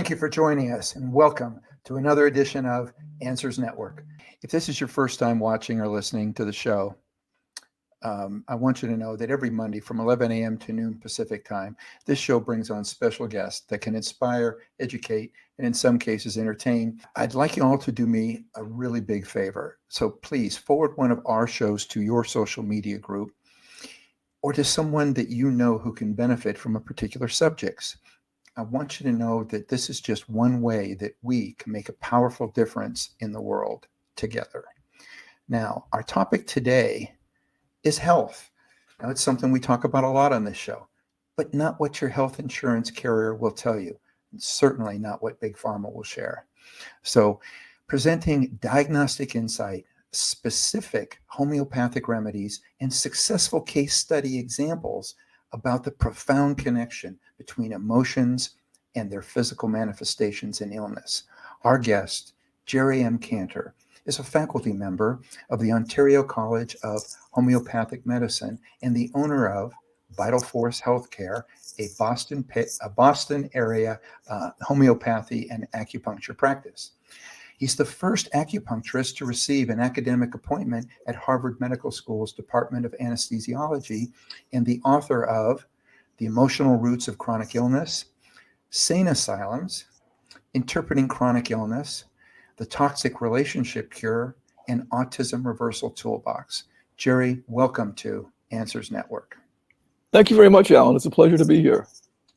Thank you for joining us and welcome to another edition of Answers Network. If this is your first time watching or listening to the show, I want you to know that every Monday from 11 a.m. to noon Pacific time, this show brings on special guests that can inspire, educate, and in some cases entertain. I'd like you all to do me a really big favor. So please forward one of our shows to your social media group or to someone that you know who can benefit from a particular subject. I want you to know that this is just one way that we can make a powerful difference in the world together. Now, our topic today is health. Now, it's something we talk about a lot on this show, but not what your health insurance carrier will tell you, and certainly not what Big Pharma will share. So, presenting diagnostic insight, specific homeopathic remedies, and successful case study examples about the profound connection between emotions and their physical manifestations in illness. Our guest, Jerry M. Kantor, is a faculty member of the Ontario College of Homeopathic Medicine and the owner of Vital Force Healthcare, a Boston area homeopathy and acupuncture practice. He's the first acupuncturist to receive an academic appointment at Harvard Medical School's Department of Anesthesiology and the author of The Emotional Roots of Chronic Illness, Sane Asylums, Interpreting Chronic Illness, The Toxic Relationship Cure, and Autism Reversal Toolbox. Jerry, welcome to Answers Network. Thank you very much, Alan. It's a pleasure to be here.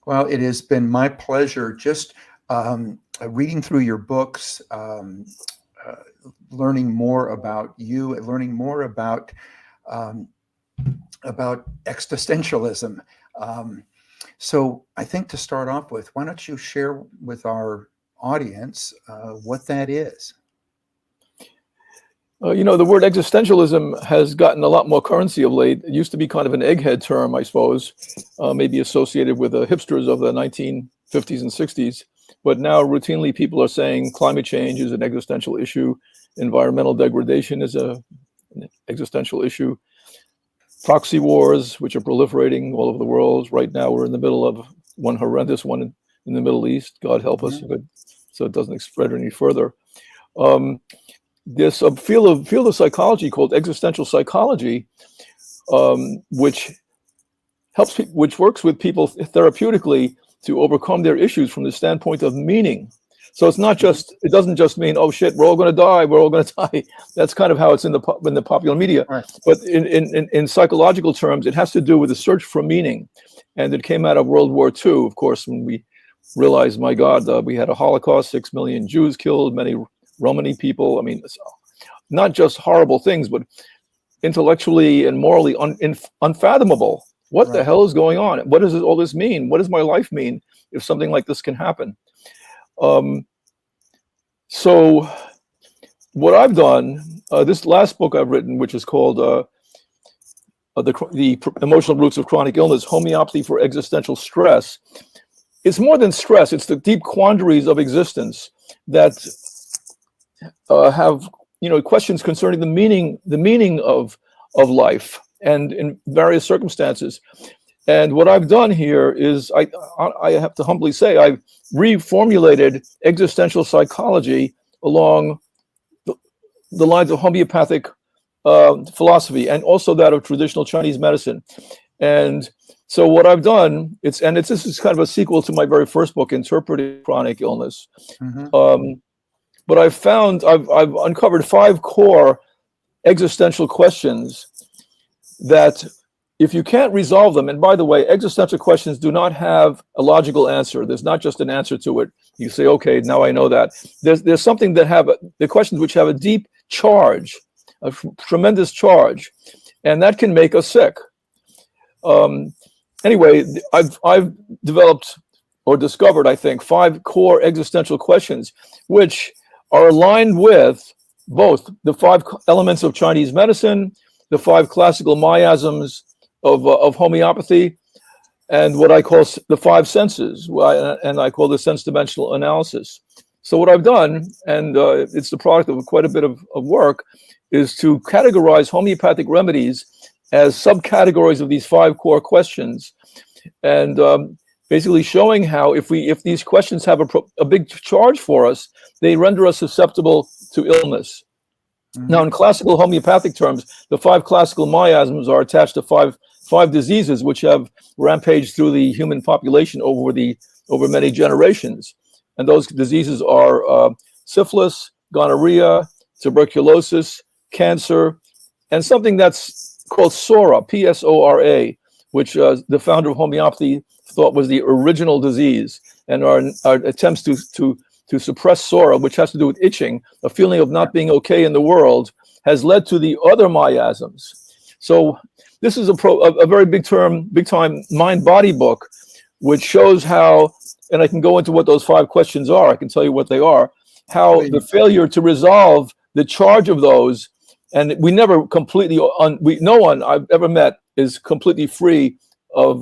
Well, it has been my pleasure just reading through your books, learning more about you, learning more about existentialism. So I think to start off with, why don't you share with our audience what that is? The word existentialism has gotten a lot more currency of late. It used to be kind of an egghead term, I suppose, maybe associated with the hipsters of the 1950s and 60s. But now routinely people are saying climate change is an existential issue. Environmental degradation is an existential issue. Proxy wars, which are proliferating all over the world. Right now we're in the middle of one horrendous one in the Middle East. God help us, so it doesn't spread any further. This field of psychology called existential psychology, which works with people therapeutically to overcome their issues from the standpoint of meaning. So it doesn't just mean, oh shit, we're all going to die. That's kind of how it's in the popular media. Right. But in psychological terms, it has to do with the search for meaning. And it came out of World War II, of course, when we realized, my God, we had a Holocaust, 6 million Jews killed, many Romani people. I mean, it's not just horrible things, but intellectually and morally unfathomable. What the hell is going on? What does all this mean? What does my life mean if something like this can happen? So what I've done, this last book I've written, which is called The Emotional Roots of Chronic Illness, Homeopathy for Existential Stress. It's more than stress. It's the deep quandaries of existence that have questions concerning the meaning of life and in various circumstances. And what I've done here is I have to humbly say I've reformulated existential psychology along the lines of homeopathic philosophy and also that of traditional Chinese medicine. And so what I've done, this is kind of a sequel to my very first book, Interpreting Chronic Illness. Mm-hmm. But I've uncovered 5 core existential questions that if you can't resolve them, and by the way, existential questions do not have a logical answer. There's not just an answer to it. You say, okay, now I know that. There's something that the questions which have a deep charge, a tremendous charge, and that can make us sick. Anyway, I've developed or discovered, I think, 5 core existential questions, which are aligned with both the 5 elements of Chinese medicine, the 5 classical miasms of homeopathy, and what I call the 5 senses, and I call this sense-dimensional analysis. So what I've done, and it's the product of quite a bit of work, is to categorize homeopathic remedies as subcategories of these 5 core questions. And basically showing how if these questions have a big charge for us, they render us susceptible to illness. Now, in classical homeopathic terms, the 5 classical miasms are attached to five diseases which have rampaged through the human population over many generations, and those diseases are syphilis, gonorrhea, tuberculosis, cancer, and something that's called psora, P-S-O-R-A, which the founder of homeopathy thought was the original disease, and our attempts to suppress psora, which has to do with itching, a feeling of not being okay in the world, has led to the other miasms. So this is a very big time mind-body book, which shows how, and I can go into what those 5 questions are, I can tell you what they are, how the failure to resolve the charge of those, and we never completely, no one I've ever met is completely free of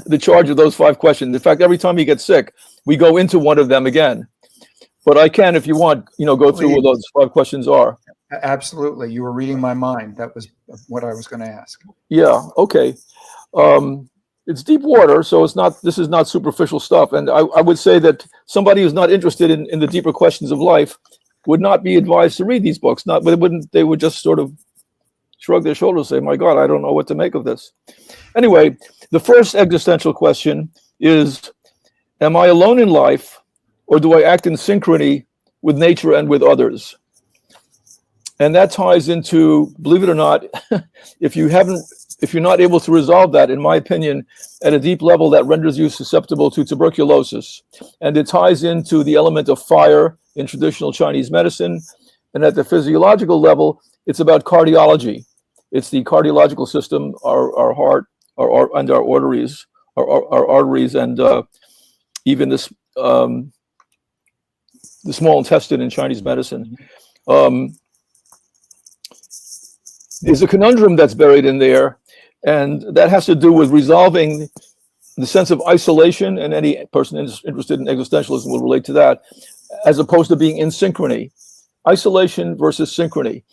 the charge of those 5 questions. In fact, every time you get sick, we go into one of them again. But I can, if you want, go through what those 5 questions are. Absolutely. You were reading my mind. That was what I was going to ask. Yeah. Okay. It's deep water, so this is not superficial stuff. And I would say that somebody who's not interested in the deeper questions of life would not be advised to read these books. They would just sort of shrug their shoulders and say, my God, I don't know what to make of this. Anyway, the first existential question is, am I alone in life, or do I act in synchrony with nature and with others? And that ties into, believe it or not, if you're not able to resolve that, in my opinion, at a deep level, that renders you susceptible to tuberculosis. And it ties into the element of fire in traditional Chinese medicine. And at the physiological level, it's about cardiology. It's the cardiological system, our heart, and our arteries, and even this the small intestine in Chinese medicine. There's a conundrum that's buried in there, and that has to do with resolving the sense of isolation, and any person interested in existentialism will relate to that, as opposed to being in synchrony. Isolation versus synchrony.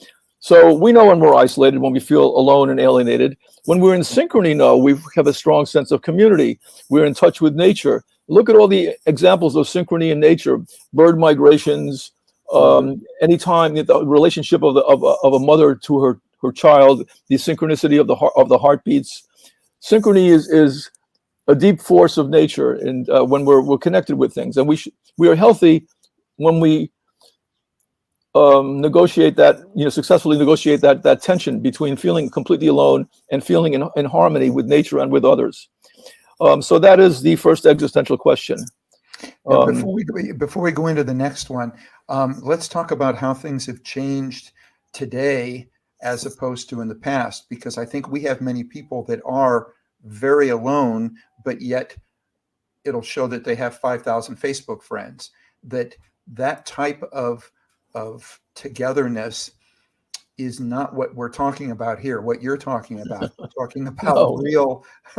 So we know when we're isolated, when we feel alone and alienated. When we're in synchrony, we have a strong sense of community. We're in touch with nature. Look at all the examples of synchrony in nature: bird migrations, anytime the relationship of a mother to her child, the synchronicity of the heartbeats. Synchrony is a deep force of nature, and when we're connected with things, and we are healthy when we successfully negotiate that tension between feeling completely alone and feeling in harmony with nature and with others. So that is the first existential question. Before we go into the next one, let's talk about how things have changed today as opposed to in the past, because I think we have many people that are very alone, but yet it'll show that they have 5,000 Facebook friends. That type of togetherness is not what we're talking about here. What you're talking about, we're talking about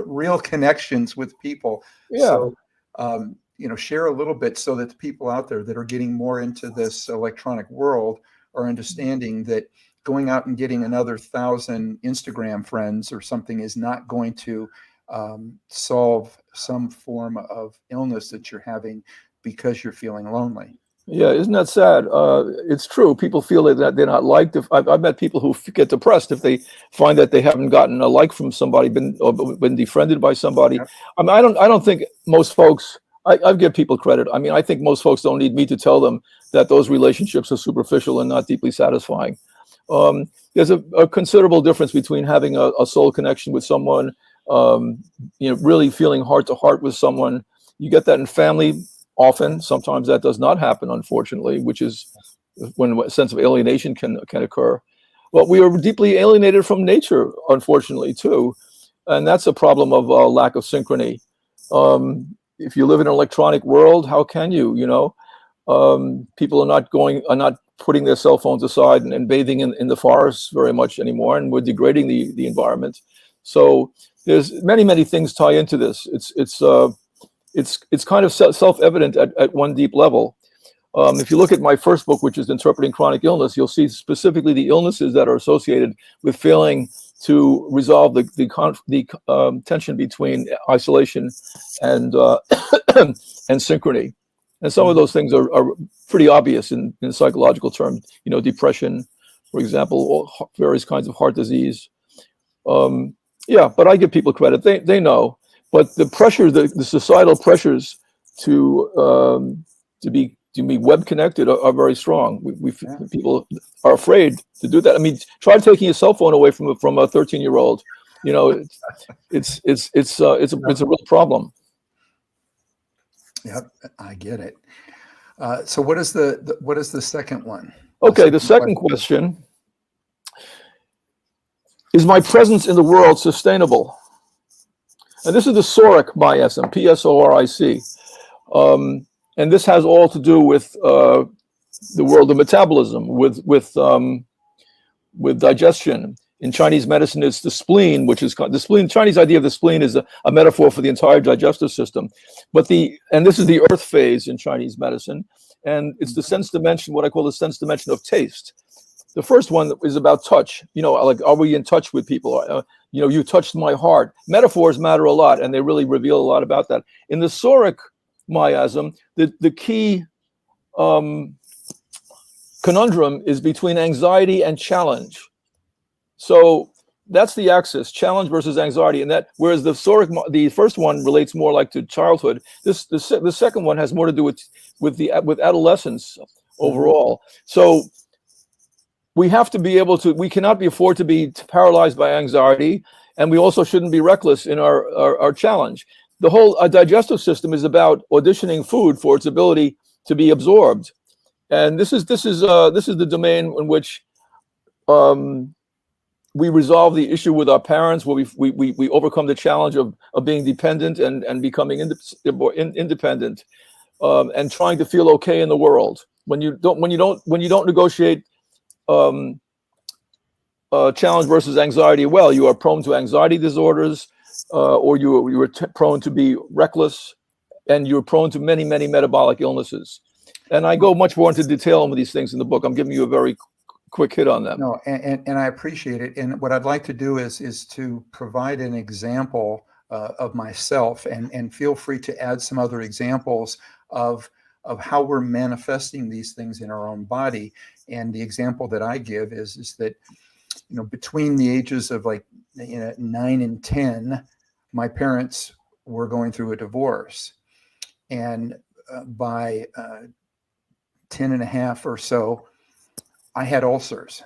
real connections with people. Yeah. So, share a little bit so that the people out there that are getting more into this electronic world are understanding that going out and getting another 1,000 Instagram friends or something is not going to solve some form of illness that you're having because you're feeling lonely. Yeah, isn't that sad? It's true. People feel that they're not liked. I've met people who get depressed if they find that they haven't gotten a like from somebody, been defriended by somebody. Yep. I mean, I don't think most folks. I give people credit. I mean, I think most folks don't need me to tell them that those relationships are superficial and not deeply satisfying. There's a considerable difference between having a soul connection with someone, really feeling heart to heart with someone. You get that in family often. Sometimes that does not happen, unfortunately, which is when a sense of alienation can occur. But we are deeply alienated from nature, unfortunately, too. And that's a problem of lack of synchrony. If you live in an electronic world, how can you, people are not putting their cell phones aside and bathing in the forests very much anymore, and we're degrading the environment. So there's many things tie into this. It's kind of self-evident at one deep level. If you look at my first book, which is Interpreting Chronic Illness, you'll see specifically the illnesses that are associated with failing to resolve the tension between isolation and and synchrony. And some of those things are pretty obvious in psychological terms. You know, depression, for example, or various kinds of heart disease. Yeah, but I give people credit; they know. But the pressure, the societal pressures to be web connected are very strong. People are afraid to do that. I mean, try taking your cell phone away from a 13-year-old. You know, it's a real problem. Yep, I get it. So what is the second one? Okay, the second question is, my presence in the world sustainable? And this is the Psoric miasm, P-S-O-R-I-C. And this has all to do with the world of metabolism, with digestion. In Chinese medicine, it's the spleen, which is the spleen. Chinese idea of the spleen is a metaphor for the entire digestive system. And this is the earth phase in Chinese medicine, and it's the sense dimension, what I call the sense dimension of taste. The first one is about touch. You know, like, are we in touch with people? You know, you touched my heart. Metaphors matter a lot, and they really reveal a lot about that. In the Psoric miasm, the key conundrum is between anxiety and challenge. So that's the axis, challenge versus anxiety, and that, whereas the first one relates more like to childhood. The second one has more to do with adolescence overall. So we have to be able to. We cannot afford to be paralyzed by anxiety, and we also shouldn't be reckless in our challenge. The whole digestive system is about auditioning food for its ability to be absorbed, and this is the domain in which we resolve the issue with our parents, where we overcome the challenge of being dependent and becoming independent, and trying to feel okay in the world. When you don't negotiate challenge versus anxiety well, you are prone to anxiety disorders, or you are prone to be reckless, and you're prone to many metabolic illnesses. And I go much more into detail on these things in the book. I'm giving you a very quick hit on them. No, and I appreciate it. And what I'd like to do is to provide an example of myself, and feel free to add some other examples of how we're manifesting these things in our own body. And the example that I give is that, you know, between the ages of 9 and 10, my parents were going through a divorce, and by 10 and a half or so, I had ulcers.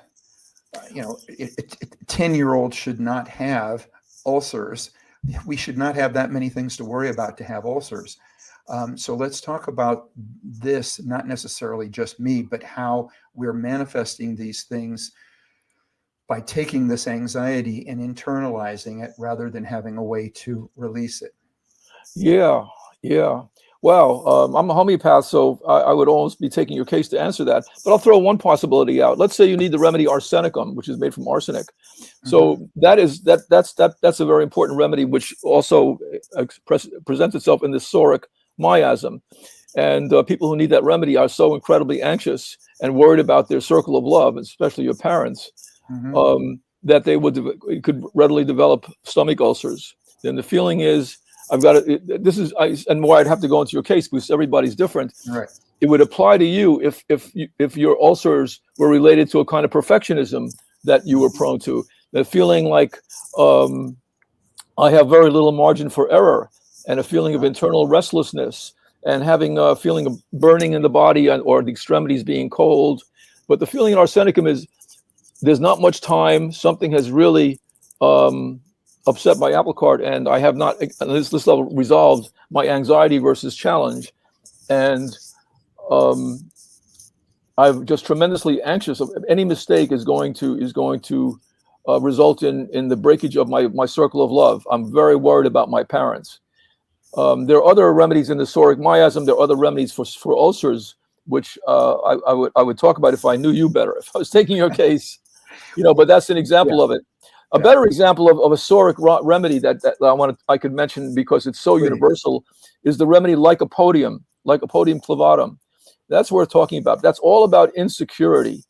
You know, 10-year-olds should not have ulcers. We should not have that many things to worry about to have ulcers. So let's talk about this, not necessarily just me, but how we're manifesting these things by taking this anxiety and internalizing it rather than having a way to release it. Yeah. Well, I'm a homeopath, so I would almost be taking your case to answer that. But I'll throw one possibility out. Let's say you need the remedy arsenicum, which is made from arsenic. So that's a very important remedy, which also presents itself in the Psoric miasm. And people who need that remedy are so incredibly anxious and worried about their circle of love, especially your parents, that they could readily develop stomach ulcers. Then the feeling is, and why I'd have to go into your case, because everybody's different. Right. It would apply to you if your ulcers were related to a kind of perfectionism that you were prone to. The feeling like I have very little margin for error, and a feeling of internal restlessness, and having a feeling of burning in the body or the extremities being cold. But the feeling in arsenicum is there's not much time. Something has really upset my apple cart, and I have not, at this level, resolved my anxiety versus challenge. And I'm just tremendously anxious. Any mistake is going to result in the breakage of my circle of love. I'm very worried about my parents. There are other remedies in the psoric miasm. There are other remedies for ulcers, which I would talk about if I knew you better. If I was taking your case, but that's an example of it. A better example of a psoric remedy that I could mention, because it's so universal, is the remedy Lycopodium clavatum. That's what we're talking about. That's all about insecurity.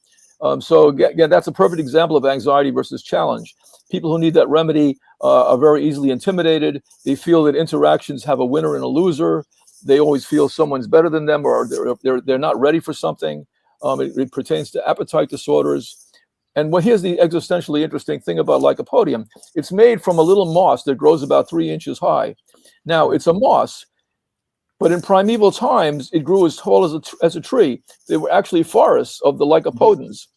So again, that's a perfect example of anxiety versus challenge. People who need that remedy are very easily intimidated. They feel that interactions have a winner and a loser. They always feel someone's better than them, or they're not ready for something. It pertains to appetite disorders. And here's the existentially interesting thing about lycopodium. It's made from a little moss that grows about 3 inches high. Now, it's a moss, but in primeval times, it grew as tall as a tree. They were actually forests of the lycopodons.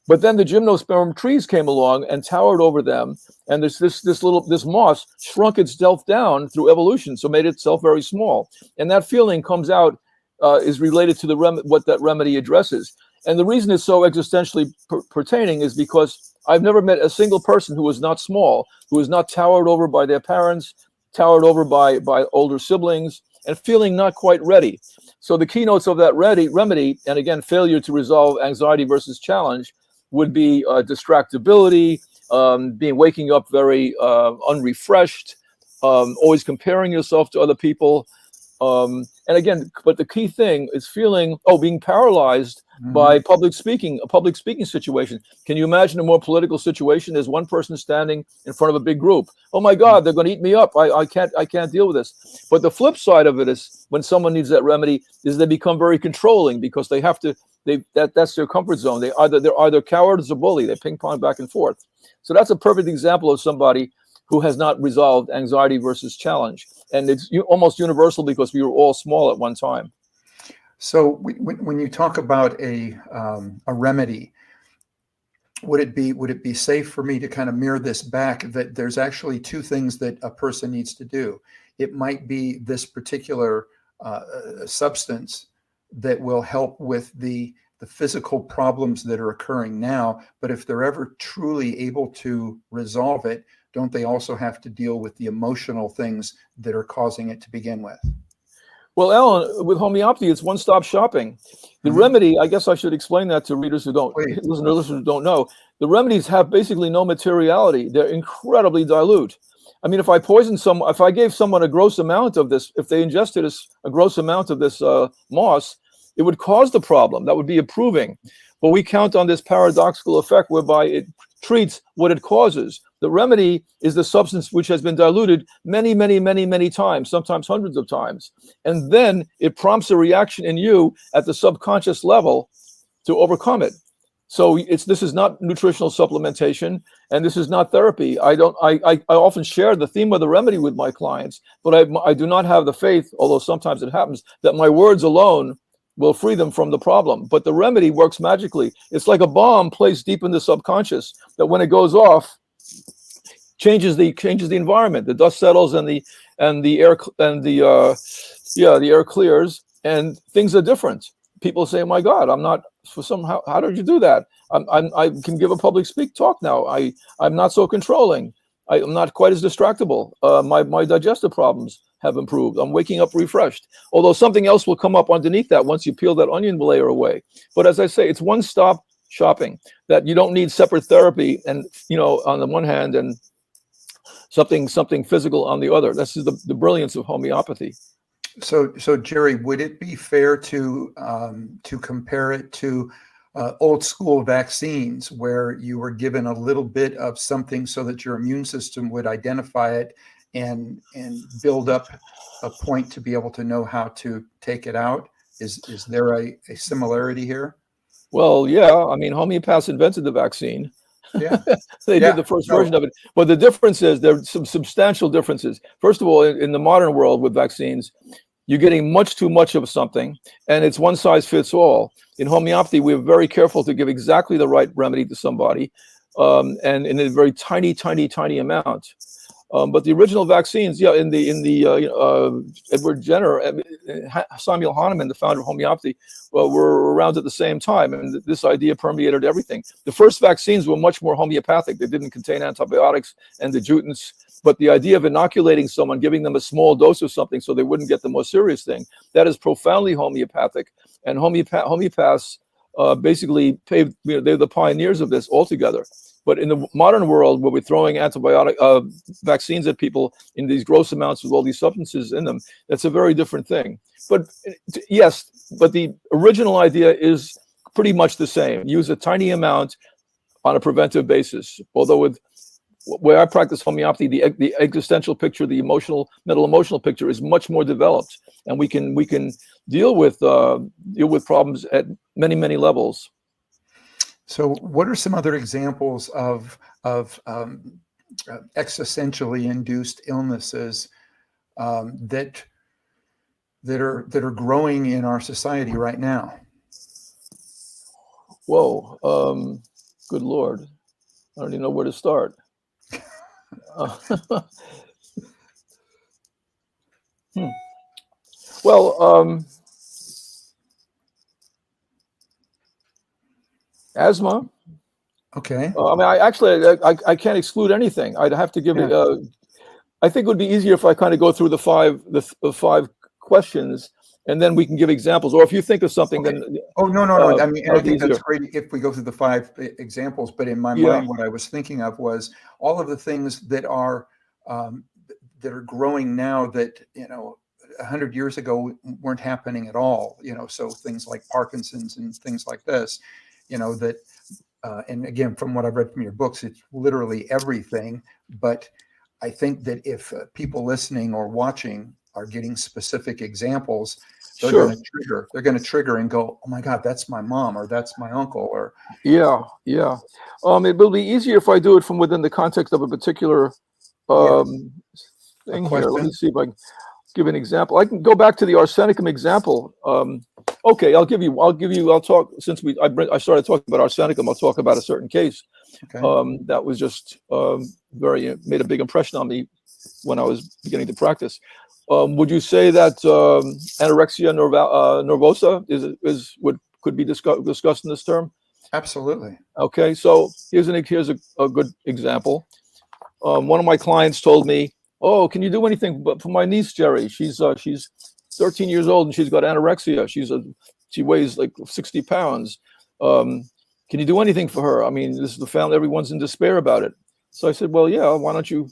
But then the gymnosperm trees came along and towered over them, and this moss shrunk itself down through evolution, so made itself very small. And that feeling comes out, is related to what that remedy addresses. And the reason it's so existentially pertaining is because I've never met a single person who was not small, who was not towered over by their parents, towered over by older siblings, and feeling not quite ready. So the keynotes of that remedy, and again, failure to resolve anxiety versus challenge, would be distractibility, waking up very unrefreshed, always comparing yourself to other people. And again, but the key thing is being paralyzed by a public speaking situation. Can you imagine a more political situation? There's one person standing in front of a big group. Oh my God, they're going to eat me up. I can't deal with this. But the flip side of it is when someone needs that remedy is they become very controlling because they have to, that's their comfort zone. They're either cowards or bully. They ping pong back and forth. So that's a perfect example of somebody who has not resolved anxiety versus challenge. And it's almost universal because we were all small at one time. So when you talk about a remedy, would it be safe for me to kind of mirror this back, that there's actually two things that a person needs to do? It might be this particular substance that will help with the physical problems that are occurring now, but if they're ever truly able to resolve it, don't they also have to deal with the emotional things that are causing it to begin with? Well, Alan, with homeopathy, it's one-stop shopping. The remedy, I guess I should explain that to readers who listeners who don't know. The remedies have basically no materiality. They're incredibly dilute. I mean, if I gave someone a gross amount of this, if they ingested a gross amount of this moss, it would cause the problem. That would be approving. But we count on this paradoxical effect whereby it treats what it causes. The remedy is the substance which has been diluted many, many, many, many times, sometimes hundreds of times. And then it prompts a reaction in you at the subconscious level to overcome it. So this is not nutritional supplementation, and this is not therapy. I often share the theme of the remedy with my clients, but I do not have the faith, although sometimes it happens, that my words alone will free them from the problem. But the remedy works magically. It's like a bomb placed deep in the subconscious that when it goes off, changes the environment. The dust settles and the air clears and things are different. People say, "Oh my God, I'm not for somehow. How did you do that? I can give a public talk now. I'm not so controlling. I'm not quite as distractible. My digestive problems have improved. I'm waking up refreshed." Although something else will come up underneath that once you peel that onion layer away. But as I say, it's one-stop shopping, that you don't need separate therapy and, on the one hand, and something physical on the other. This is the brilliance of homeopathy. So Jerry, would it be fair to compare it to old school vaccines, where you were given a little bit of something so that your immune system would identify it and build up a point to be able to know how to take it out? Is there a similarity here? Well, yeah. I mean, homeopaths invented the vaccine. Yeah. They did the first version of it. But the difference is there are some substantial differences. First of all, in the modern world with vaccines, you're getting much too much of something, and it's one size fits all. In homeopathy, we're very careful to give exactly the right remedy to somebody, and in a very tiny, tiny, tiny amount. But the original vaccines, in the Edward Jenner, Samuel Hahnemann, the founder of homeopathy, were around at the same time, and this idea permeated everything. The first vaccines were much more homeopathic. They didn't contain antibiotics and adjuvants, but the idea of inoculating someone, giving them a small dose of something so they wouldn't get the more serious thing, that is profoundly homeopathic. And homeopaths basically paved, they're the pioneers of this altogether. But in the modern world, where we're throwing antibiotic vaccines at people in these gross amounts with all these substances in them, that's a very different thing. But yes, but the original idea is pretty much the same. Use a tiny amount on a preventive basis. Although with where I practice homeopathy, the existential picture, the mental emotional picture is much more developed, and we can deal with problems at many levels. So, what are some other examples of existentially induced illnesses that are growing in our society right now? Whoa, good Lord, I don't even know where to start. Well, asthma. Okay. I mean, I can't exclude anything. I'd have to give it. I think it would be easier if I kind of go through the five questions, and then we can give examples. Or if you think of something, Okay. then No. I mean, I think that's easier. great if we go through the 5 examples. But in my Yeah. mind, what I was thinking of was all of the things that are growing now that 100 years ago weren't happening at all. So things like Parkinson's and things like this. That. And again, from what I've read from your books, it's literally everything. But I think that if people listening or watching are getting specific examples, they're Sure. going to trigger and go, oh my God, that's my mom, or that's my uncle, or Yeah. It will be easier if I do it from within the context of a particular thing here. Let me see if I can give an example. I can go back to the arsenicum example. Okay, I'll talk, since I started talking about arsenicum, I'll talk about a certain case. Okay. That was just made a big impression on me when I was beginning to practice. Would you say that anorexia nervosa could be discussed in this term? Absolutely. Okay, so here's a good example. One of my clients told me, "Oh, can you do anything but for my niece Jerry? She's 13 years old and she's got anorexia. She weighs like 60 pounds. Can you do anything for her? I mean, this is the family, everyone's in despair about it." So I said, "Well, yeah, why don't you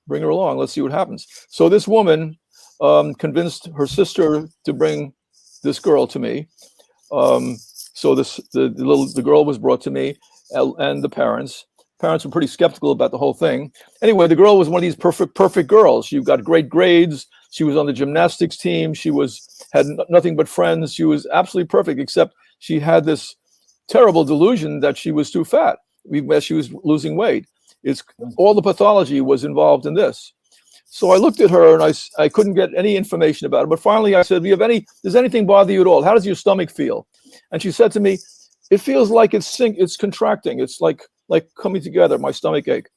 bring her along? Let's see what happens." So this woman convinced her sister to bring this girl to me. So the girl was brought to me, and the parents were pretty skeptical about the whole thing. Anyway, the girl was one of these perfect girls. She got great grades. She was on the gymnastics team. She had nothing but friends. She was absolutely perfect, except she had this terrible delusion that she was too fat as she was losing weight. All the pathology was involved in this. So I looked at her and I couldn't get any information about it. But finally I said, does anything bother you at all? How does your stomach feel? And she said to me, "It feels like it's contracting. It's like coming together, my stomach ache."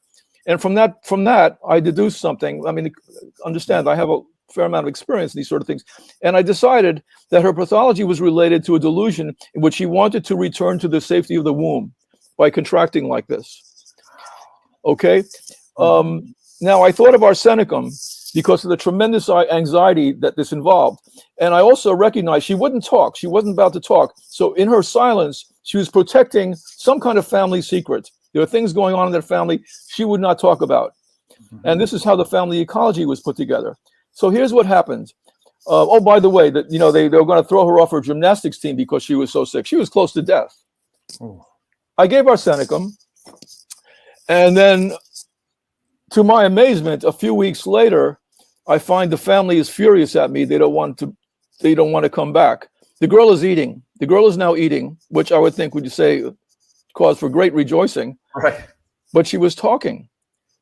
And from that, I deduced something. I mean, understand, I have a fair amount of experience in these sort of things. And I decided that her pathology was related to a delusion in which she wanted to return to the safety of the womb by contracting like this. Okay. Now I thought of arsenicum because of the tremendous anxiety that this involved. And I also recognized she wouldn't talk. She wasn't about to talk. So in her silence, she was protecting some kind of family secret. There were things going on in their family she would not talk about. And this is how the family ecology was put together. So here's what happened. Oh, by the way, that they were going to throw her off her gymnastics team because she was so sick. She was close to death. Oh. I gave arsenicum, and then, to my amazement, a few weeks later, I find the family is furious at me. They don't want to come back. The girl is eating. The girl is now eating, which I would think, would you say, cause for great rejoicing. Right. But she was talking.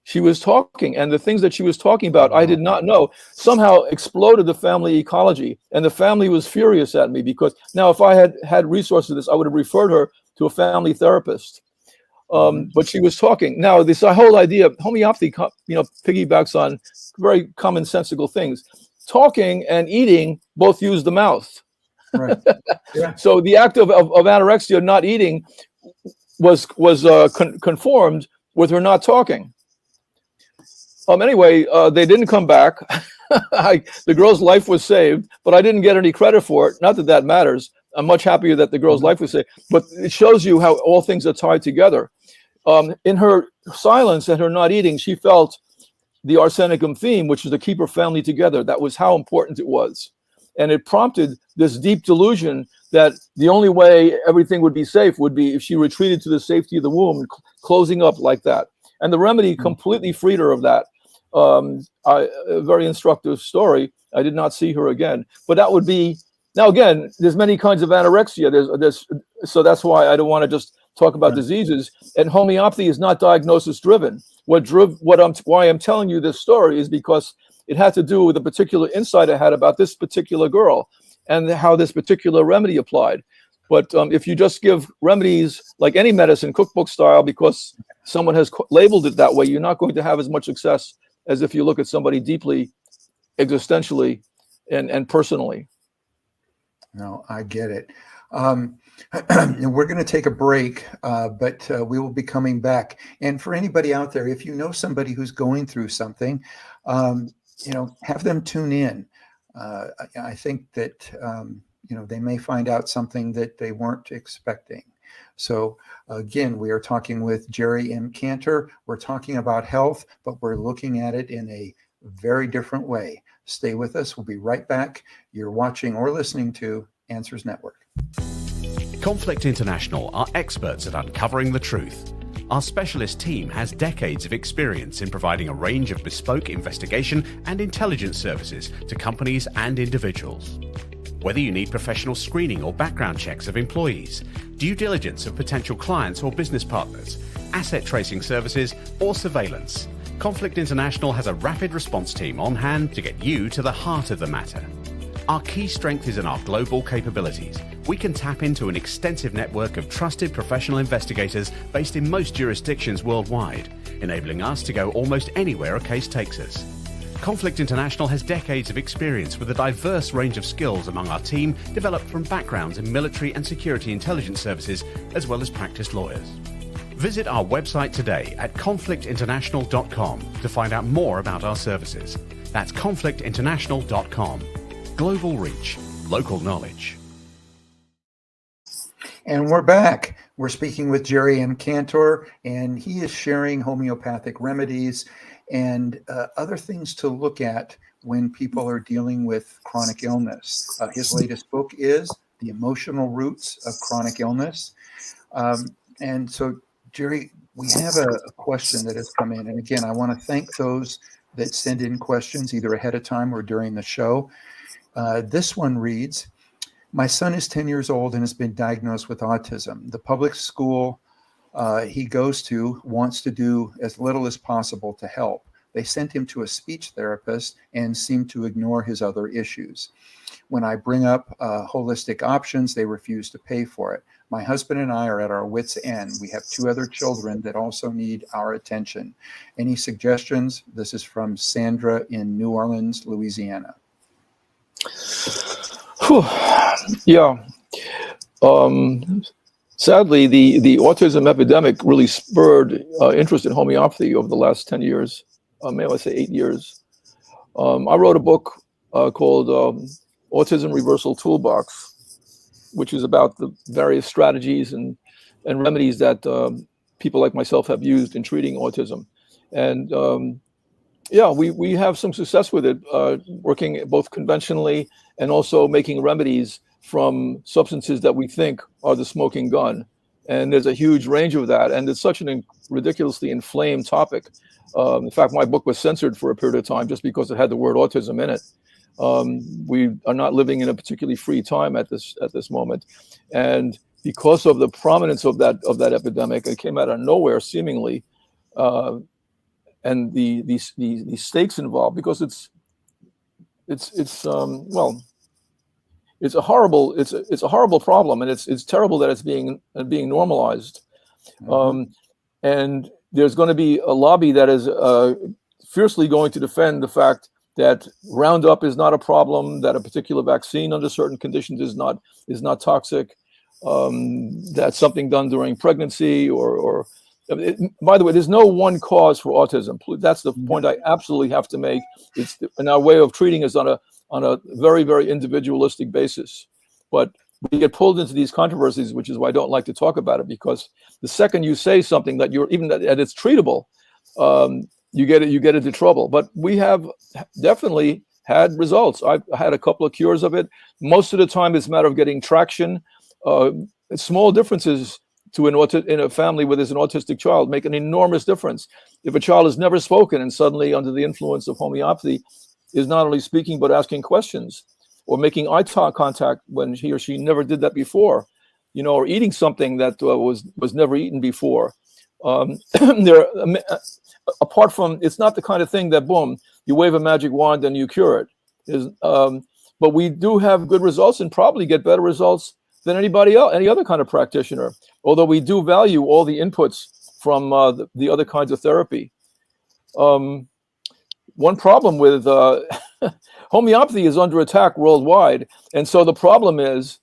She was talking, and the things that she was talking about, I did not know, somehow exploded the family ecology. And the family was furious at me because now if I had resources to this, I would have referred her to a family therapist. But she was talking. Now, this whole idea of homeopathy, piggybacks on very commonsensical things. Talking and eating both use the mouth. Right. Yeah. So the act of anorexia, not eating, was conformed with her not talking. Anyway, they didn't come back. The girl's life was saved, but I didn't get any credit for it. Not that that matters. I'm much happier that the girl's life was saved. But it shows you how all things are tied together. In her silence and her not eating, she felt the arsenicum theme, which was to keep her family together. That was how important it was. And it prompted this deep delusion that the only way everything would be safe would be if she retreated to the safety of the womb, closing up like that. And the remedy completely freed her of that. A very instructive story. I did not see her again. But that would be, now again, there's many kinds of anorexia. So that's why I don't want to just talk about diseases. And homeopathy is not diagnosis driven. Why I'm telling you this story is because it had to do with a particular insight I had about this particular girl and how this particular remedy applied. But if you just give remedies like any medicine, cookbook style, because someone has labeled it that way, you're not going to have as much success as if you look at somebody deeply, existentially, and personally. No, I get it. We're going to take a break, but we will be coming back. And for anybody out there, if you know somebody who's going through something, have them tune in. I think that, they may find out something that they weren't expecting. So again, we are talking with Jerry Kantor. We're talking about health, but we're looking at it in a very different way. Stay with us. We'll be right back. You're watching or listening to Answers Network. Conflict International are experts at uncovering the truth. Our specialist team has decades of experience in providing a range of bespoke investigation and intelligence services to companies and individuals. Whether you need professional screening or background checks of employees, due diligence of potential clients or business partners, asset tracing services, or surveillance, Conflict International has a rapid response team on hand to get you to the heart of the matter. Our key strength is in our global capabilities. We can tap into an extensive network of trusted professional investigators based in most jurisdictions worldwide, enabling us to go almost anywhere a case takes us. Conflict International has decades of experience with a diverse range of skills among our team, developed from backgrounds in military and security intelligence services, as well as practiced lawyers. Visit our website today at conflictinternational.com to find out more about our services. That's conflictinternational.com. Global reach, local knowledge. And we're back. We're speaking with Jerry Kantor, and he is sharing homeopathic remedies and other things to look at when people are dealing with chronic illness. His latest book is The Emotional Roots of Chronic Illness. And so, Jerry, we have a question that has come in. And again, I want to thank those that send in questions either ahead of time or during the show. This one reads, my son is 10 years old and has been diagnosed with autism. The public school he goes to wants to do as little as possible to help. They sent him to a speech therapist and seem to ignore his other issues. When I bring up holistic options, they refuse to pay for it. My husband and I are at our wits' end. We have 2 other children that also need our attention. Any suggestions? This is from Sandra in New Orleans, Louisiana. Whew. Yeah. Sadly, the autism epidemic really spurred interest in homeopathy over the last 10 years, maybe I say 8 years. I wrote a book called Autism Reversal Toolbox, which is about the various strategies and remedies that people like myself have used in treating autism. And we have some success with it, working both conventionally and also making remedies from substances that we think are the smoking gun. And there's a huge range of that. And it's such an ridiculously inflamed topic. In fact, my book was censored for a period of time just because it had the word autism in it. We are not living in a particularly free time at this moment. And because of the prominence of that epidemic, it came out of nowhere seemingly. And the stakes involved, because it's a horrible problem, and it's terrible that it's being normalized. And there's going to be a lobby that is fiercely going to defend the fact that Roundup is not a problem, that a particular vaccine under certain conditions is not toxic, that something done during pregnancy or by the way, there's no one cause for autism. That's the point I absolutely have to make. And our way of treating is on a very, very individualistic basis. But we get pulled into these controversies, which is why I don't like to talk about it, because the second you say something that that it's treatable, you get into trouble. But we have definitely had results. I've had a couple of cures of it. Most of the time, it's a matter of getting traction. Small differences in a family where there's an autistic child make an enormous difference. If a child has never spoken and suddenly, under the influence of homeopathy, is not only speaking but asking questions, or making eye contact when he or she never did that before, or eating something that was never eaten before. Apart from, it's not the kind of thing that, boom, you wave a magic wand and you cure it. But we do have good results, and probably get better results than anybody else, any other kind of practitioner. Although we do value all the inputs from the other kinds of therapy. One problem with homeopathy is under attack worldwide, and so the problem is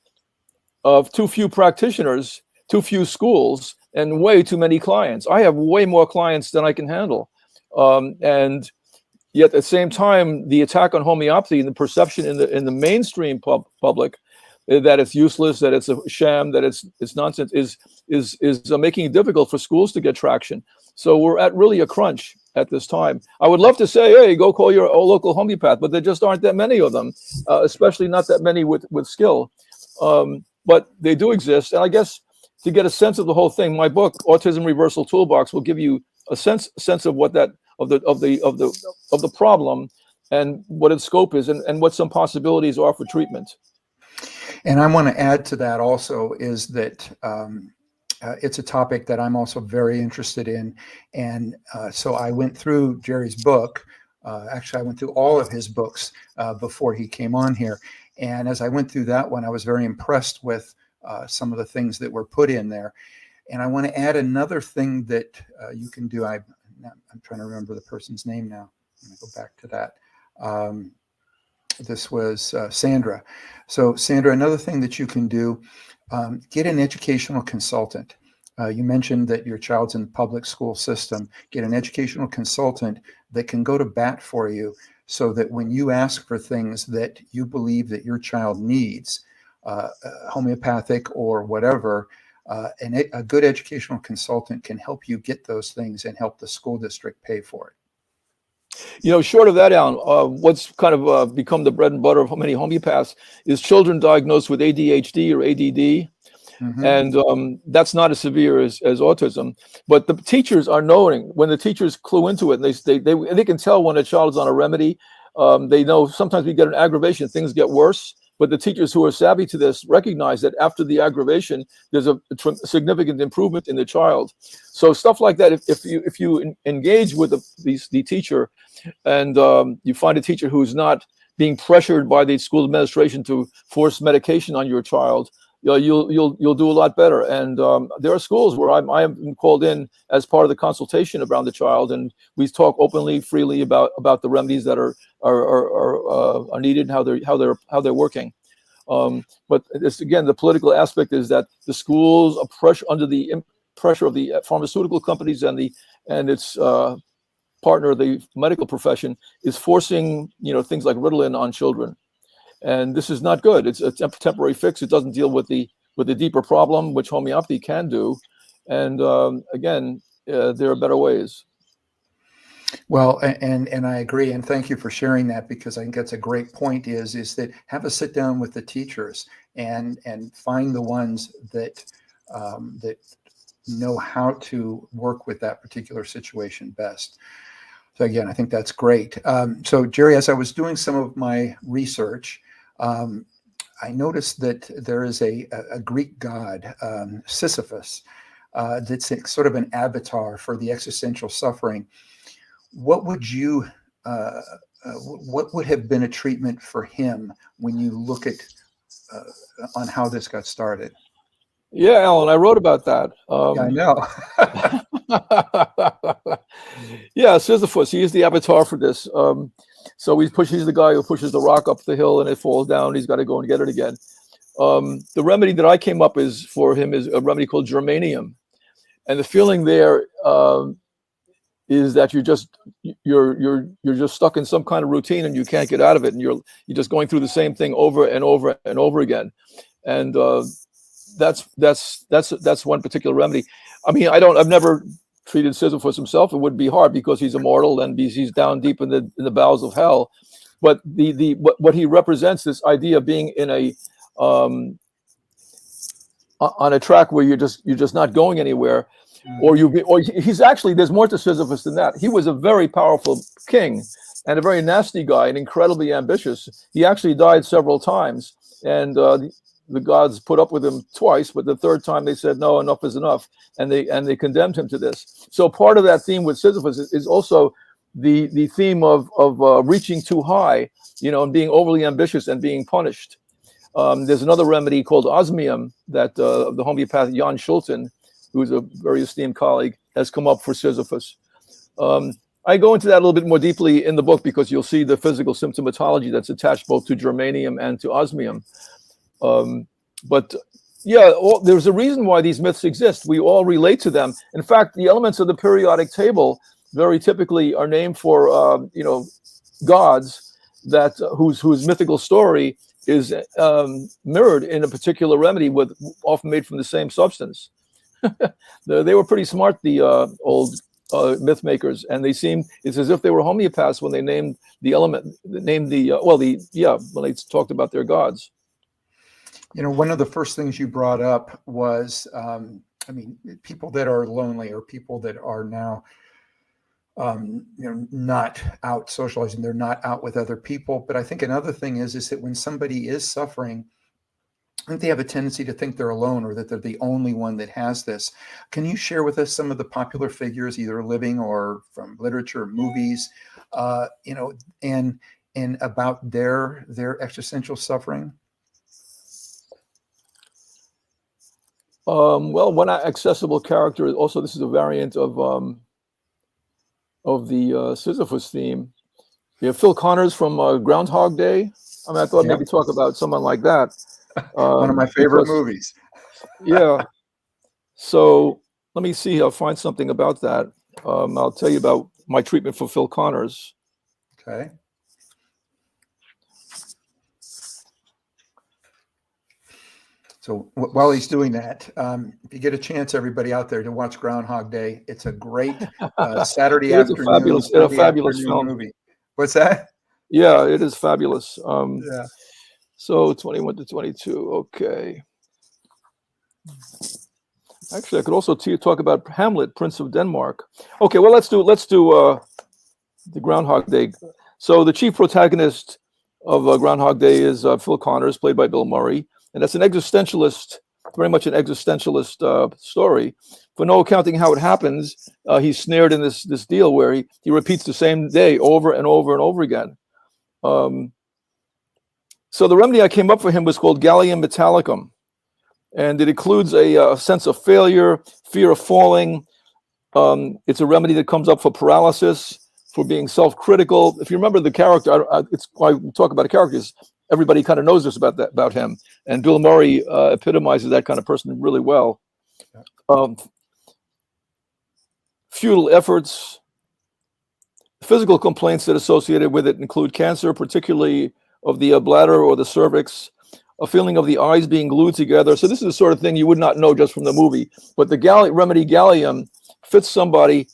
of too few practitioners, too few schools, and way too many clients. I have way more clients than I can handle, and yet at the same time, the attack on homeopathy and the perception in the mainstream public that it's useless, that it's a sham, that it's nonsense, is making it difficult for schools to get traction. So we're at really a crunch at this time. I would love to say, hey, go call your local homeopath, but there just aren't that many of them, especially not that many with skill. But they do exist, and I guess to get a sense of the whole thing, my book, Autism Reversal Toolbox, will give you a sense of what that of the problem and what its scope is, and what some possibilities are for treatment. And I want to add to that also is that it's a topic that I'm also very interested in. And so I went through Jerry's book. Actually, I went through all of his books before he came on here. And as I went through that one, I was very impressed with some of the things that were put in there. And I want to add another thing that you can do. I'm trying to remember the person's name now. I'm going to go back to that. This was Sandra. So Sandra, another thing that you can do, get an educational consultant. You mentioned that your child's in the public school system. Get an educational consultant that can go to bat for you, so that when you ask for things that you believe that your child needs, homeopathic or whatever, a good educational consultant can help you get those things and help the school district pay for it. Short of that, Alan, what's kind of become the bread and butter of many homeopaths is children diagnosed with ADHD or ADD. Mm-hmm. And that's not as severe as autism. But the teachers are knowing, when the teachers clue into it, and they can tell when a child is on a remedy. They know sometimes we get an aggravation, things get worse. But the teachers who are savvy to this recognize that after the aggravation, there's a significant improvement in the child. So stuff like that, if you engage with the teacher, and you find a teacher who's not being pressured by the school administration to force medication on your child, you'll do a lot better. And there are schools where I am called in as part of the consultation around the child, and we talk openly, freely about the remedies that are needed, and how they're working. But this, again, the political aspect is that the schools are under the pressure of the pharmaceutical companies and its partner, the medical profession, is forcing things like Ritalin on children. And this is not good. It's a temporary fix. It doesn't deal with the deeper problem, which homeopathy can do. And again, there are better ways. Well, and I agree, and thank you for sharing that, because I think that's a great point. Is that have a sit down with the teachers and find the ones that know how to work with that particular situation best. So again, I think that's great. So Jerry, as I was doing some of my research, I noticed that there is a Greek god, Sisyphus, that's sort of an avatar for the existential suffering. What would have been a treatment for him when you look at on how this got started? Yeah, Alan, I wrote about that. Yeah, I know. Yeah, Sisyphus, he is the avatar for this. So he's the guy who pushes the rock up the hill and it falls down. He's got to go and get it again. The remedy that I came up for him is a remedy called germanium, and the feeling there is that you're just stuck in some kind of routine and you can't get out of it, and you're just going through the same thing over and over and over again. And that's one particular remedy. I mean, I've never treated Sisyphus himself. It would be hard because he's immortal and he's down deep in the bowels of hell. But what he represents, this idea of being in a on a track where you're just not going anywhere, or he's actually, there's more to Sisyphus than that. He was a very powerful king and a very nasty guy and incredibly ambitious. He actually died several times, and the gods put up with him twice, but the third time they said, no, enough is enough, and they condemned him to this. So part of that theme with Sisyphus is also the theme of reaching too high, and being overly ambitious and being punished. There's another remedy called osmium that the homeopath Jan Schulten, who's a very esteemed colleague, has come up for Sisyphus. I go into that a little bit more deeply in the book because you'll see the physical symptomatology that's attached both to germanium and to osmium. But yeah, there's a reason why these myths exist. We all relate to them. In fact, the elements of the periodic table very typically are named for gods that whose mythical story is mirrored in a particular remedy, often made from the same substance. They were pretty smart, the old myth makers, and it's as if they were homeopaths when they named the element, when they talked about their gods. One of the first things you brought up was, people that are lonely or people that are now, not out socializing, they're not out with other people. But I think another thing is that when somebody is suffering, I think they have a tendency to think they're alone or that they're the only one that has this. Can you share with us some of the popular figures, either living or from literature, movies, and about their existential suffering? Well, one accessible character is also, this is a variant of the Sisyphus theme. You have Phil Connors from Groundhog Day. I thought maybe talk about someone like that. One of my favorite movies. Yeah. So let me see. I'll find something about that. I'll tell you about my treatment for Phil Connors. Okay. So while he's doing that, if you get a chance, everybody out there, to watch Groundhog Day, it's a great Saturday afternoon. A fabulous film. Movie. What's that? Yeah, it is fabulous. Yeah. So 21 to 22. Okay. Actually, I could also talk about Hamlet, Prince of Denmark. Okay, well, let's do the Groundhog Day. So the chief protagonist of Groundhog Day is Phil Connors, played by Bill Murray. And that's an existentialist, very much an existentialist story. For no accounting how it happens, he's snared in this deal where he repeats the same day over and over and over again. So the remedy I came up for him was called Gallium Metallicum. And it includes a sense of failure, fear of falling. It's a remedy that comes up for paralysis, for being self-critical. If you remember the character, it's why we talk about characters. Everybody kind of knows this about him, and Bill Murray epitomizes that kind of person really well. Futile efforts, physical complaints that are associated with it include cancer, particularly of the bladder or the cervix, a feeling of the eyes being glued together. So this is the sort of thing you would not know just from the movie. But the remedy Gallium fits somebody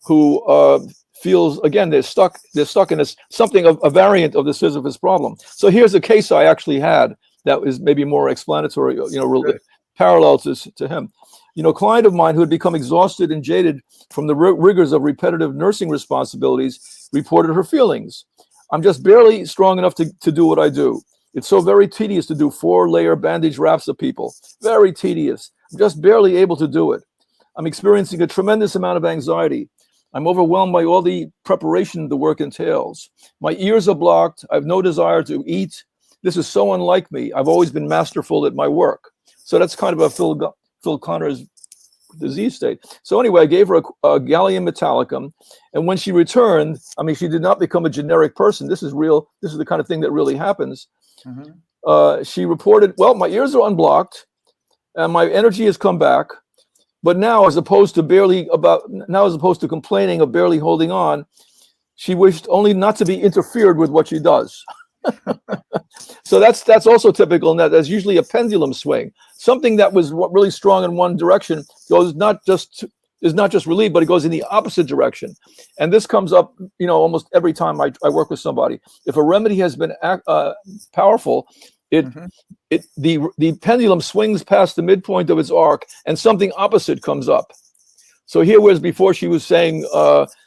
who feels, again, they're stuck in this, something of a variant of the Sisyphus problem. So here's a case I actually had that is maybe more explanatory, parallel to him. A client of mine who had become exhausted and jaded from the rigors of repetitive nursing responsibilities reported her feelings. I'm just barely strong enough to do what I do. It's so very tedious to do 4-layer bandage wraps of people. Very tedious. I'm just barely able to do it. I'm experiencing a tremendous amount of anxiety. I'm overwhelmed by all the preparation the work entails. My ears are blocked. I have no desire to eat. This is so unlike me. I've always been masterful at my work. So that's kind of a Phil Connors disease state. So anyway, I gave her a Gallium Metallicum. And when she returned, she did not become a generic person. This is real. This is the kind of thing that really happens. Mm-hmm. She reported, well, my ears are unblocked and my energy has come back. But now, as opposed to complaining of barely holding on, she wished only not to be interfered with what she does. So that's also typical in that there's usually a pendulum swing. Something that was really strong in one direction goes not just is not just relieved, but it goes in the opposite direction. And this comes up, almost every time I work with somebody. If a remedy has been powerful, the pendulum swings past the midpoint of its arc, and something opposite comes up. So here, whereas before she was saying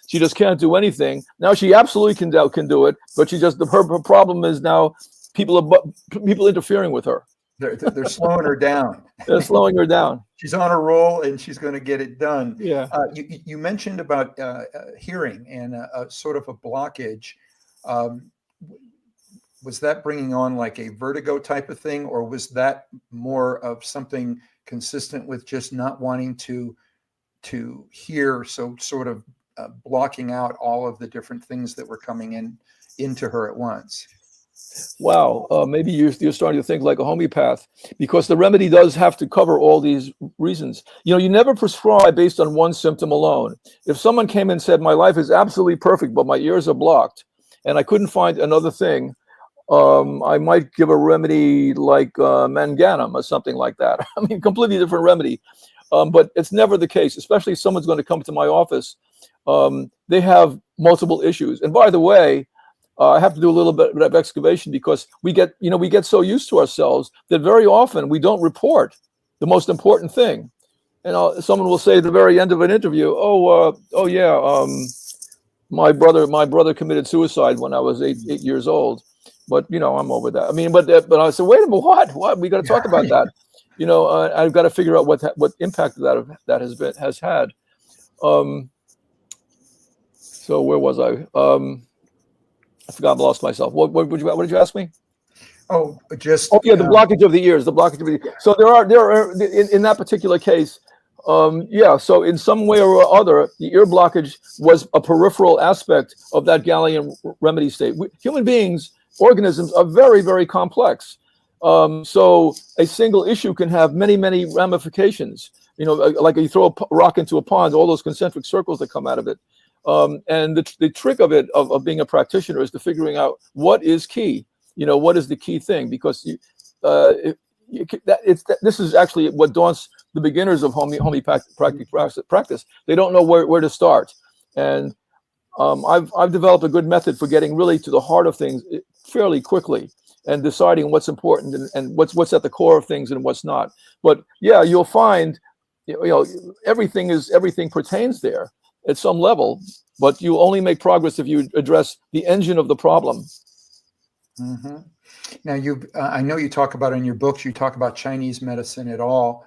she just can't do anything, now she absolutely can do it, but her problem is now people interfering with her. They're slowing her down. They're slowing her down. She's on a roll, and she's going to get it done. Yeah. You mentioned about hearing and sort of a blockage. Was that bringing on like a vertigo type of thing, or was that more of something consistent with just not wanting to hear, so sort of blocking out all of the different things that were coming into her at once? Wow, maybe you're starting to think like a homeopath, because the remedy does have to cover all these reasons. You never prescribe based on one symptom alone. If someone came and said, my life is absolutely perfect, but my ears are blocked, and I couldn't find another thing, I might give a remedy like manganum or something like that. I mean, completely different remedy. But it's never the case, especially if someone's going to come to my office. They have multiple issues. And by the way, I have to do a little bit of excavation, because we get so used to ourselves that very often we don't report the most important thing. Someone will say at the very end of an interview, my brother committed suicide when I was 8 years old, but I'm over that. I mean, but I said, wait a minute, what? We got to talk about that. I've got to figure out what impact that has had. So where was I? I forgot, I lost myself. What did you ask me? The blockage of the ears. So there are in that particular case, so in some way or other, the ear blockage was a peripheral aspect of that Gallian remedy state. Human beings, organisms, are very, very complex. So a single issue can have many, many ramifications. Like you throw a rock into a pond, all those concentric circles that come out of it. And the trick of it, of being a practitioner, is to figuring out what is key. What is the key thing? Because this is actually what daunts the beginners of homeopathic practice. They don't know where to start. And I've developed a good method for getting really to the heart of things fairly quickly, and deciding what's important and what's at the core of things and what's not. But yeah, you'll find everything pertains there at some level, but you only make progress if you address the engine of the problem. Mm-hmm. Now, I know you talk about in your books, you talk about Chinese medicine at all,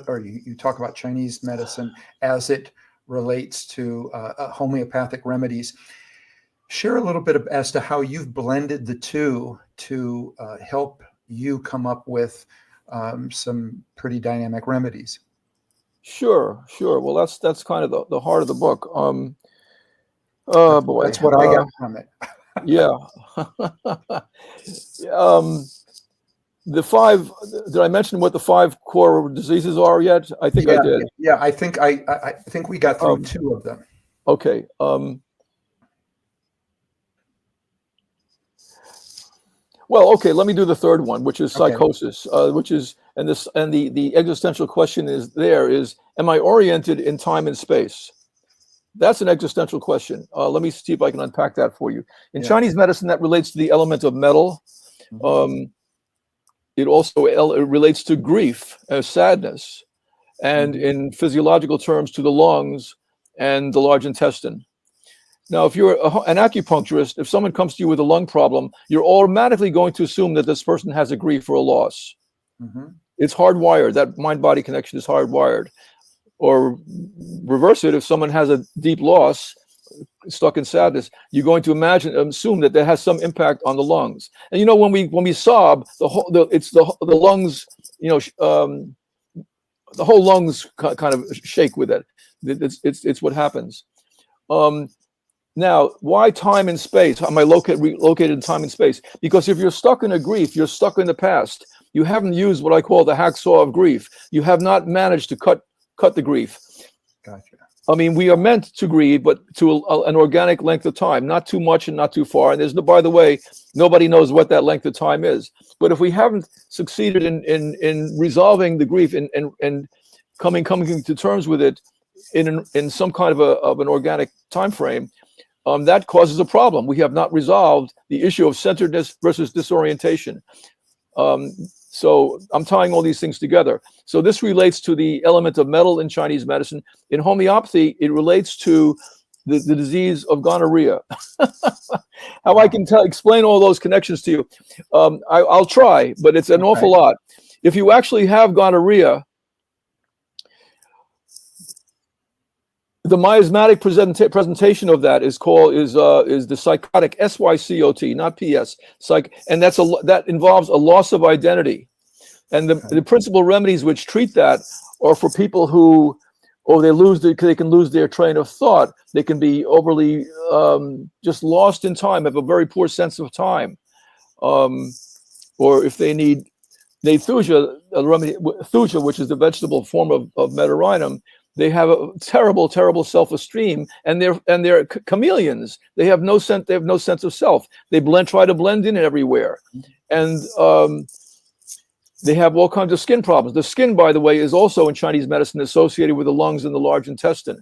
or you talk about Chinese medicine as it relates to homeopathic remedies. Share a little bit as to how you've blended the two to help you come up with some pretty dynamic remedies. Sure. Well, that's kind of the heart of the book. Oh boy, that's what I got from it. Yeah. The five. Did I mention what the 5 core diseases are yet? I think I did. Yeah, I think we got through 2 of them. Okay. Well, okay. Let me do the third one, which is psychosis, which is the existential question is, am I oriented in time and space? That's an existential question. Let me see if I can unpack that for you. In Chinese medicine, that relates to the element of metal. It also relates to grief, sadness, and in physiological terms to the lungs and the large intestine. Now, if you're an acupuncturist, if someone comes to you with a lung problem, you're automatically going to assume that this person has a grief or a loss. It's hardwired. That mind-body connection is hardwired. Or reverse it, if someone has a deep loss, stuck in sadness, you're going to assume that has some impact on the lungs. And when we sob, the lungs, the whole lungs kind of shake with it. It's what happens. Now, why time and space? Am I located in time and space? Because if you're stuck in a grief, you're stuck in the past. You haven't used what I call the hacksaw of grief. You have not managed to cut the grief. Gotcha. I mean, we are meant to grieve, but to an organic length of time, not too much and not too far. And by the way, nobody knows what that length of time is. But if we haven't succeeded in resolving the grief and coming to terms with it in some kind of an organic time frame, that causes a problem. We have not resolved the issue of centeredness versus disorientation. So I'm tying all these things together. So this relates to the element of metal in Chinese medicine. In homeopathy, it relates to the disease of gonorrhea. How I can explain all those connections to you, I'll try, but it's an awful lot. If you actually have gonorrhea, the miasmatic presentation of that is the psychotic, SYCOT, not PS, and that involves a loss of identity. And the principal remedies which treat that are for people who, they can lose their train of thought. They can be overly just lost in time, have a very poor sense of time, or if they need thuja, a remedy, thuja, which is the vegetable form of Mediterranean. They have a terrible, terrible self-esteem, and they're chameleons. They have no sense. They have no sense of self. They try to blend in everywhere, and they have all kinds of skin problems. The skin, by the way, is also in Chinese medicine associated with the lungs and the large intestine.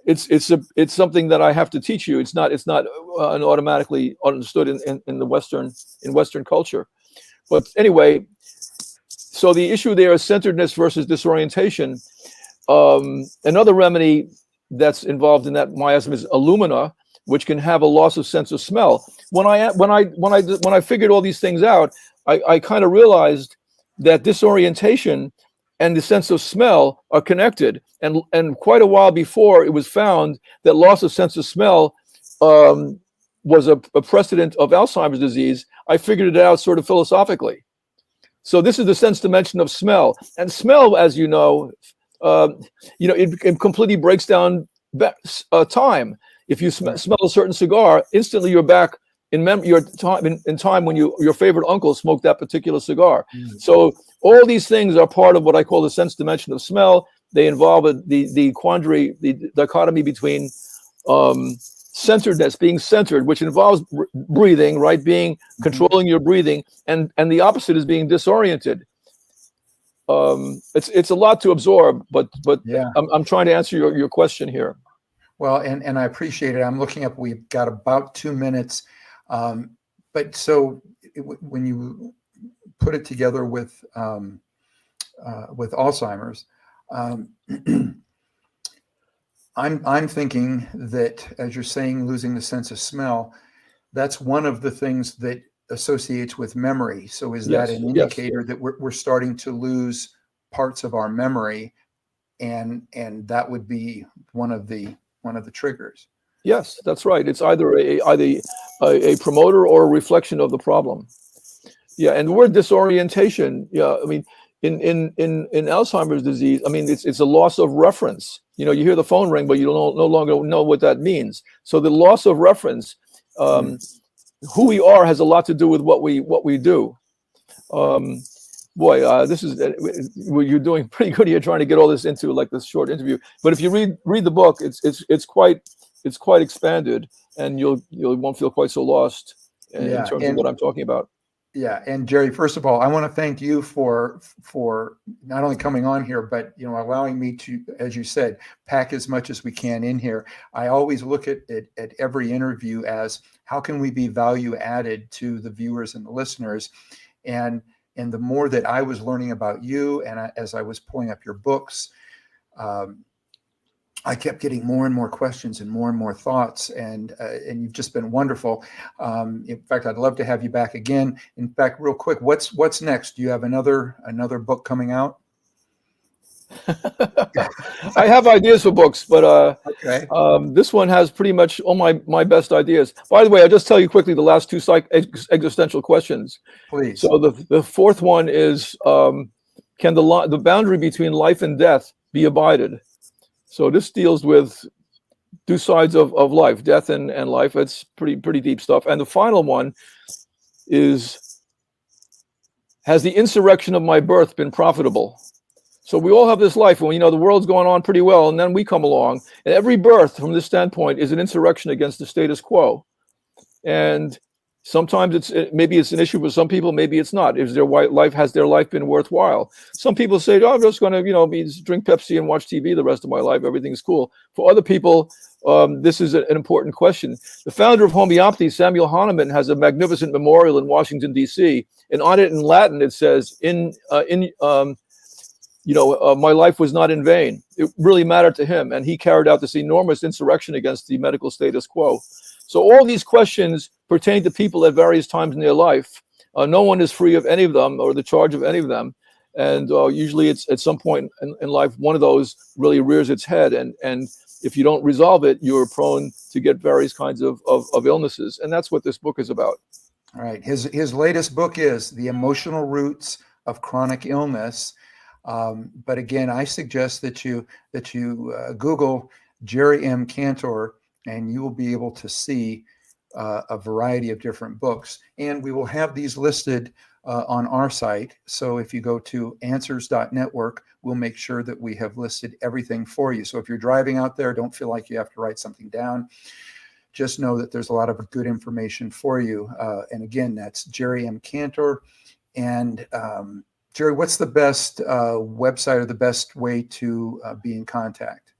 It's something that I have to teach you. It's not automatically understood in Western culture. But anyway, so the issue there is centeredness versus disorientation. Another remedy that's involved in that miasm is alumina, which can have a loss of sense of smell. When I figured all these things out, I kind of realized that disorientation and the sense of smell are connected. And quite a while before, it was found that loss of sense of smell was a precedent of Alzheimer's disease. I figured it out sort of philosophically. So this is the sense dimension of smell, and smell, as you know, it completely breaks down time. If you smell a certain cigar, instantly you're back in time when your favorite uncle smoked that particular cigar. So all these things are part of what I call the sense dimension of smell. They involve the quandary, the dichotomy between centeredness, being centered, which involves breathing, right? Controlling your breathing, and the opposite is being disoriented. It's a lot to absorb, but yeah. I'm trying to answer your question here. Well, and I appreciate it. I'm looking up. We've got about 2 minutes, but so when you put it together with Alzheimer's, I'm thinking that, as you're saying, losing the sense of smell, that's one of the things that associates with memory. So is that an indicator that we're starting to lose parts of our memory, and that would be one of the triggers? Yes, that's right. It's either a promoter or a reflection of the problem. Yeah, and the word disorientation. Yeah, I mean, in Alzheimer's disease, I mean, it's a loss of reference. You hear the phone ring, but you no longer know what that means. So the loss of reference, who we are, has a lot to do with what we do. You're doing pretty good here, trying to get all this into like this short interview. But if you read the book, it's quite expanded, and you won't feel quite so lost in terms of what I'm talking about. Yeah, and Jerry, first of all, I want to thank you for not only coming on here, but allowing me to, as you said, pack as much as we can in here. I always look at every interview as how can we be value added to the viewers and the listeners, and the more that I was learning about you, and as I was pulling up your books, I kept getting more and more questions and more thoughts, and you've just been wonderful. In fact, I'd love to have you back again. In fact, real quick, what's next? Do you have another book coming out? I have ideas for books, but okay. This one has pretty much all my best ideas. By the way, I'll just tell you quickly the last two existential questions. Please. So the fourth one is, can the boundary between life and death be abided? So this deals with two sides of life, death and life. It's pretty deep stuff. And the final one is, has the insurrection of my birth been profitable? So we all have this life, and the world's going on pretty well, and then we come along, and every birth from this standpoint is an insurrection against the status quo. And Sometimes maybe it's an issue for some people, maybe it's not. Has their life been worthwhile? Some people say, "Oh, I'm just going to, drink Pepsi and watch TV the rest of my life. Everything's cool." For other people, this is an important question. The founder of homeopathy, Samuel Hahnemann, has a magnificent memorial in Washington D.C., and on it in Latin it says, "My life was not in vain." It really mattered to him, and he carried out this enormous insurrection against the medical status quo. So all these questions pertain to people at various times in their life. No one is free of any of them or the charge of any of them. And usually it's at some point in life, one of those really rears its head. And if you don't resolve it, you're prone to get various kinds of illnesses. And that's what this book is about. All right. His latest book is The Emotional Roots of Chronic Illness. But again, I suggest that you Google Jerry M. Kantor, and you will be able to see a variety of different books. And we will have these listed on our site. So if you go to answers.network, we'll make sure that we have listed everything for you. So if you're driving out there, don't feel like you have to write something down. Just know that there's a lot of good information for you. And again, that's Jerry M. Kantor. And Jerry, what's the best website or the best way to be in contact?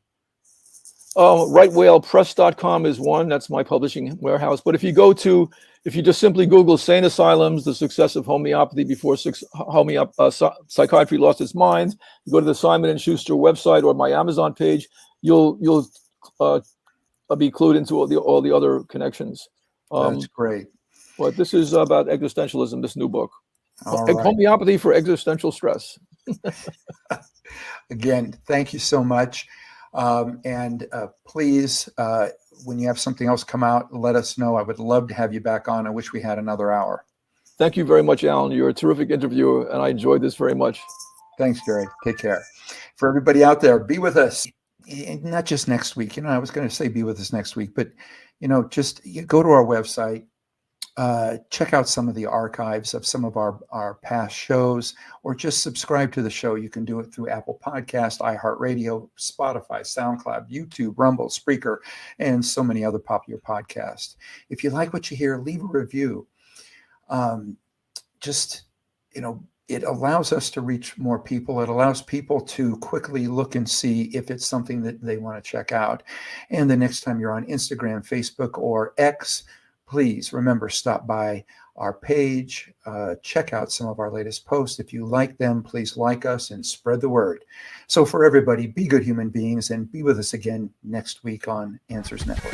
Rightwhalepress.com is one. That's my publishing warehouse. But if you just simply Google Sane Asylums, the success of homeopathy before psychiatry lost its mind, you go to the Simon & Schuster website or my Amazon page, you'll be clued into all the other connections. That's great. But this is about existentialism, this new book. All right. Homeopathy for existential stress. Again, thank you so much. And please, when you have something else come out, let us know. I would love to have you back on. I wish we had another hour. Thank you very much, Alan. You're a terrific interviewer, and I enjoyed this very much. Thanks, Jerry. Take care. For everybody out there, be with us. Not just next week. I was going to say be with us next week, but, just go to our website. Check out some of the archives of some of our past shows, or just subscribe to the show. You can do it through Apple Podcast, iHeartRadio, Spotify, SoundCloud, YouTube, Rumble, Spreaker, and so many other popular podcasts. If you like what you hear, leave a review. It allows us to reach more people. It allows people to quickly look and see if it's something that they want to check out. And the next time you're on Instagram, Facebook, or X, please remember, stop by our page, check out some of our latest posts. If you like them, please like us and spread the word. So for everybody, be good human beings and be with us again next week on Answers Network.